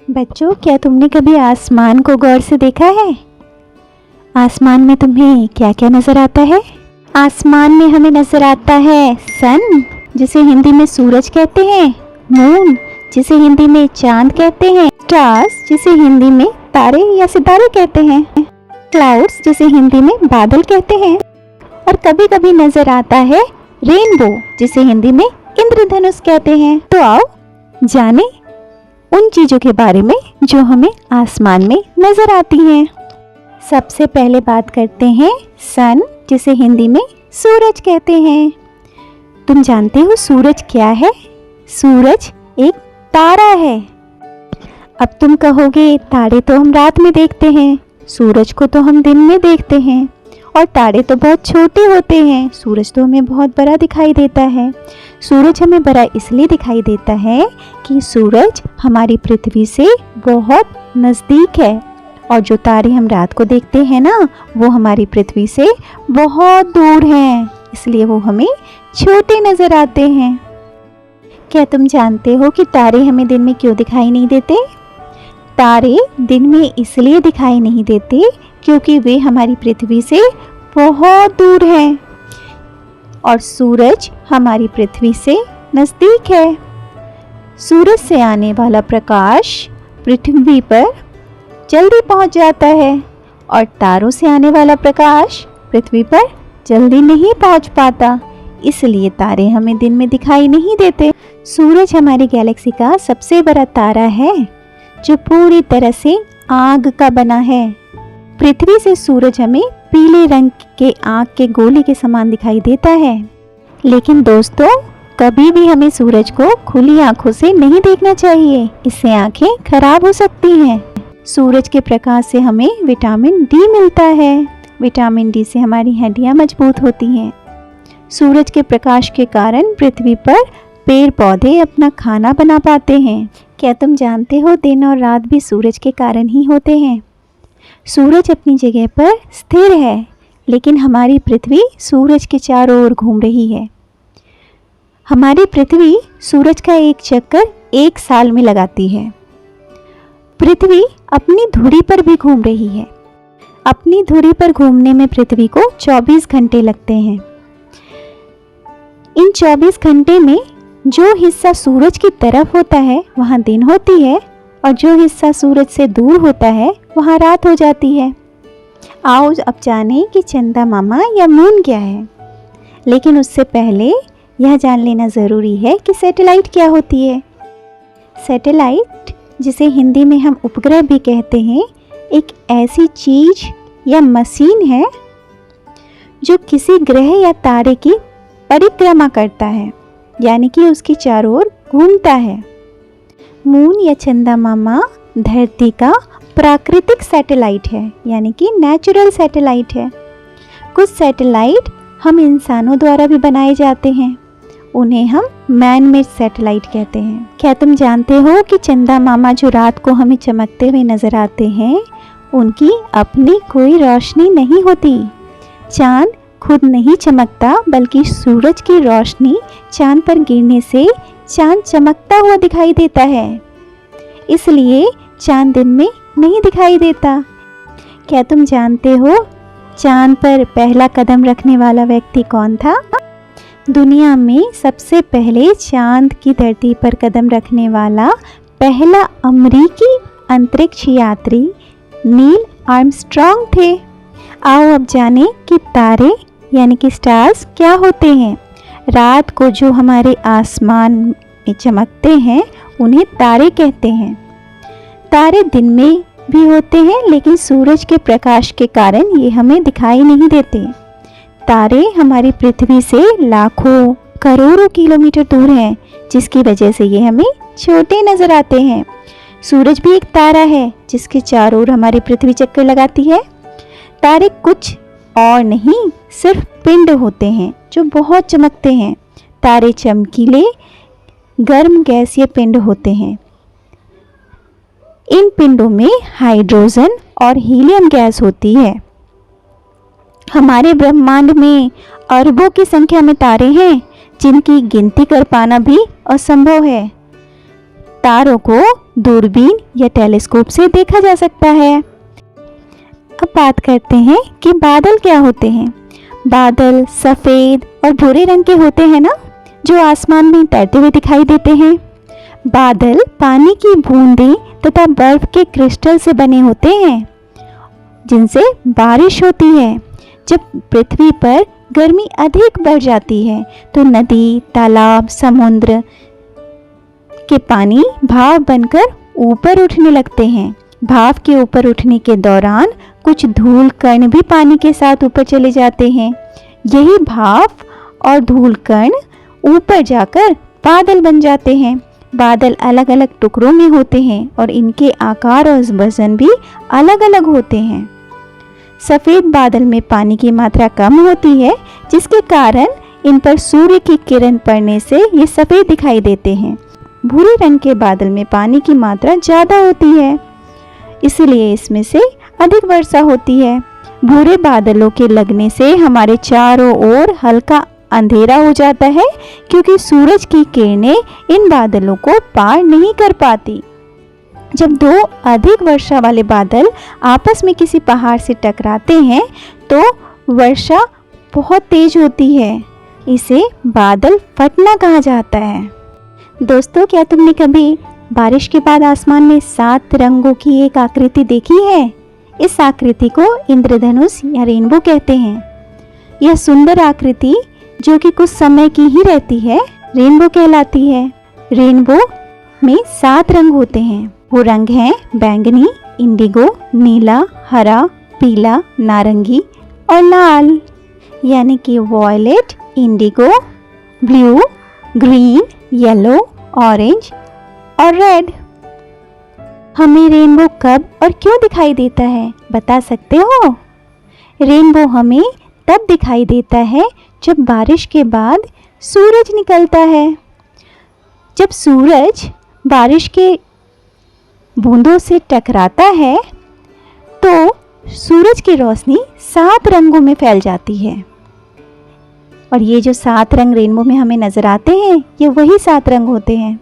बच्चों, क्या तुमने कभी आसमान को गौर से देखा है? आसमान में तुम्हें क्या क्या नज़र आता है? आसमान में हमें नज़र आता है सन, जिसे हिंदी में सूरज कहते हैं, मून, जिसे हिंदी में चांद कहते हैं, स्टार्स, जिसे हिंदी में तारे या सितारे कहते हैं, क्लाउड्स, जिसे हिंदी में बादल कहते हैं, और कभी कभी नज़र आता है रेनबो, जिसे हिंदी में इंद्रधनुष कहते हैं। तो आओ जाने उन चीज़ों के बारे में जो हमें आसमान में नज़र आती हैं। सबसे पहले बात करते हैं सन, जिसे हिंदी में सूरज कहते हैं। तुम जानते हो सूरज क्या है? सूरज एक तारा है। अब तुम कहोगे तारे तो हम रात में देखते हैं, सूरज को तो हम दिन में देखते हैं, और तारे तो बहुत छोटे होते हैं, सूरज तो हमें बहुत बड़ा दिखाई देता है। सूरज हमें बड़ा इसलिए दिखाई देता है कि सूरज हमारी पृथ्वी से बहुत नज़दीक है, और जो तारे हम रात को देखते हैं ना, वो हमारी पृथ्वी से बहुत दूर हैं, इसलिए वो हमें छोटे नज़र आते हैं। क्या तुम जानते हो कि तारे हमें दिन में क्यों दिखाई नहीं देते? तारे दिन में इसलिए दिखाई नहीं देते क्योंकि वे हमारी पृथ्वी से बहुत दूर हैं, और सूरज हमारी पृथ्वी से नज़दीक है। सूरज से आने वाला प्रकाश पृथ्वी पर जल्दी पहुंच जाता है, और तारों से आने वाला प्रकाश पृथ्वी पर जल्दी नहीं पहुंच पाता, इसलिए तारे हमें दिन में दिखाई नहीं देते। सूरज हमारी गैलेक्सी का सबसे बड़ा तारा है, जो पूरी तरह से आग का बना है। पृथ्वी से सूरज हमें पीले रंग के आग के गोले के समान दिखाई देता है। लेकिन दोस्तों, कभी भी हमें सूरज को खुली आंखों से नहीं देखना चाहिए, इससे आंखें खराब हो सकती हैं। सूरज के प्रकाश से हमें विटामिन डी मिलता है। विटामिन डी से हमारी हड्डियां मजबूत होती हैं। सूरज के प्रकाश के कारण पृथ्वी पर पेड़ पौधे अपना खाना बना पाते हैं। क्या तुम जानते हो दिन और रात भी सूरज के कारण ही होते हैं? सूरज अपनी जगह पर स्थिर है, लेकिन हमारी पृथ्वी सूरज के चारों ओर घूम रही है। हमारी पृथ्वी सूरज का एक चक्कर 1 साल में लगाती है। पृथ्वी अपनी धुरी पर भी घूम रही है। अपनी धुरी पर घूमने में पृथ्वी को 24 घंटे लगते हैं। इन 24 घंटे में जो हिस्सा सूरज की तरफ होता है वहाँ दिन होती है, और जो हिस्सा सूरज से दूर होता है वहाँ रात हो जाती है। आओ अब जानें कि चंदा मामा या मून क्या है। लेकिन उससे पहले यह जान लेना ज़रूरी है कि सैटेलाइट क्या होती है। सैटेलाइट, जिसे हिंदी में हम उपग्रह भी कहते हैं, एक ऐसी चीज़ या मशीन है जो किसी ग्रह या तारे की परिक्रमा करता है, यानी कि उसके चारों ओर घूमता है। मून या चंदा मामा धरती का प्राकृतिक सैटेलाइट है, यानी कि नेचुरल सैटेलाइट है। कुछ सैटेलाइट हम इंसानों द्वारा भी बनाए जाते हैं, उन्हें हम मैन मेड सैटेलाइट कहते हैं। क्या तुम जानते हो कि चंदा मामा जो रात को हमें चमकते हुए नज़र आते हैं, उनकी अपनी कोई रोशनी नहीं होती। चांद खुद नहीं चमकता, बल्कि सूरज की रोशनी चांद पर गिरने से चांद चमकता हुआ दिखाई देता है, इसलिए चांद दिन में नहीं दिखाई देता। क्या तुम जानते हो चांद पर पहला कदम रखने वाला व्यक्ति कौन था? दुनिया में सबसे पहले चांद की धरती पर कदम रखने वाला पहला अमेरिकी अंतरिक्ष यात्री नील आर्मस्ट्रॉन्ग थे। आओ अब जानें कि तारे यानी कि स्टार्स क्या होते हैं। रात को जो हमारे आसमान में चमकते हैं उन्हें तारे कहते हैं। तारे दिन में भी होते हैं, लेकिन सूरज के प्रकाश के कारण ये हमें दिखाई नहीं देते। तारे हमारी पृथ्वी से लाखों करोड़ों किलोमीटर दूर हैं, जिसकी वजह से ये हमें छोटे नज़र आते हैं। सूरज भी एक तारा है जिसके चारों ओर हमारी पृथ्वी चक्कर लगाती है। तारे कुछ और नहीं, सिर्फ पिंड होते हैं जो बहुत चमकते हैं। तारे चमकीले गर्म गैसीय पिंड होते हैं। इन पिंडों में हाइड्रोजन और हीलियम गैस होती है। हमारे ब्रह्मांड में अरबों की संख्या में तारे हैं, जिनकी गिनती कर पाना भी असंभव है। तारों को दूरबीन या टेलीस्कोप से देखा जा सकता है। अब बात करते हैं कि बादल क्या होते हैं। बादल सफ़ेद और भूरे रंग के होते हैं ना, जो आसमान में तैरते हुए दिखाई देते हैं। बादल पानी की बूंदें तथा बर्फ के क्रिस्टल से बने होते हैं, जिनसे बारिश होती है। जब पृथ्वी पर गर्मी अधिक बढ़ जाती है तो नदी, तालाब, समुद्र के पानी भाप बनकर ऊपर उठने लगते हैं। भाप के ऊपर उठने के दौरान कुछ धूल कण भी पानी के साथ ऊपर चले जाते हैं। यही भाप और धूल कण ऊपर जाकर बादल बन जाते हैं। बादल अलग अलग टुकड़ों में होते हैं और इनके आकार और वजन भी अलग अलग होते हैं। सफ़ेद बादल में पानी की मात्रा कम होती है, जिसके कारण इन पर सूर्य की किरण पड़ने से ये सफ़ेद दिखाई देते हैं। भूरे रंग के बादल में पानी की मात्रा ज़्यादा होती है, इसलिए इसमें से अधिक वर्षा होती है। भूरे बादलों के लगने से हमारे चारों ओर हल्का अंधेरा हो जाता है, क्योंकि सूरज की किरणें इन बादलों को पार नहीं कर पाती। जब दो अधिक वर्षा वाले बादल आपस में किसी पहाड़ से टकराते हैं तो वर्षा बहुत तेज होती है। इसे बादल फटना कहा जाता है। दोस्तों, क्या तुमने कभी बारिश के बाद आसमान में 7 रंगों की एक आकृति देखी है? इस आकृति को इंद्रधनुष या रेनबो कहते हैं। यह सुंदर आकृति जो कि कुछ समय की ही रहती है, रेनबो कहलाती है। रेनबो में 7 रंग होते हैं। वो रंग हैं बैंगनी, इंडिगो, नीला, हरा, पीला, नारंगी और लाल, यानी कि violet, indigo, blue, green, yellow, orange और रेड। हमें रेनबो कब और क्यों दिखाई देता है, बता सकते हो? रेनबो हमें तब दिखाई देता है जब बारिश के बाद सूरज निकलता है। जब सूरज बारिश के बूंदों से टकराता है तो सूरज की रोशनी 7 रंगों में फैल जाती है। और ये जो 7 रंग रेनबो में हमें नज़र आते हैं, ये वही 7 रंग होते हैं।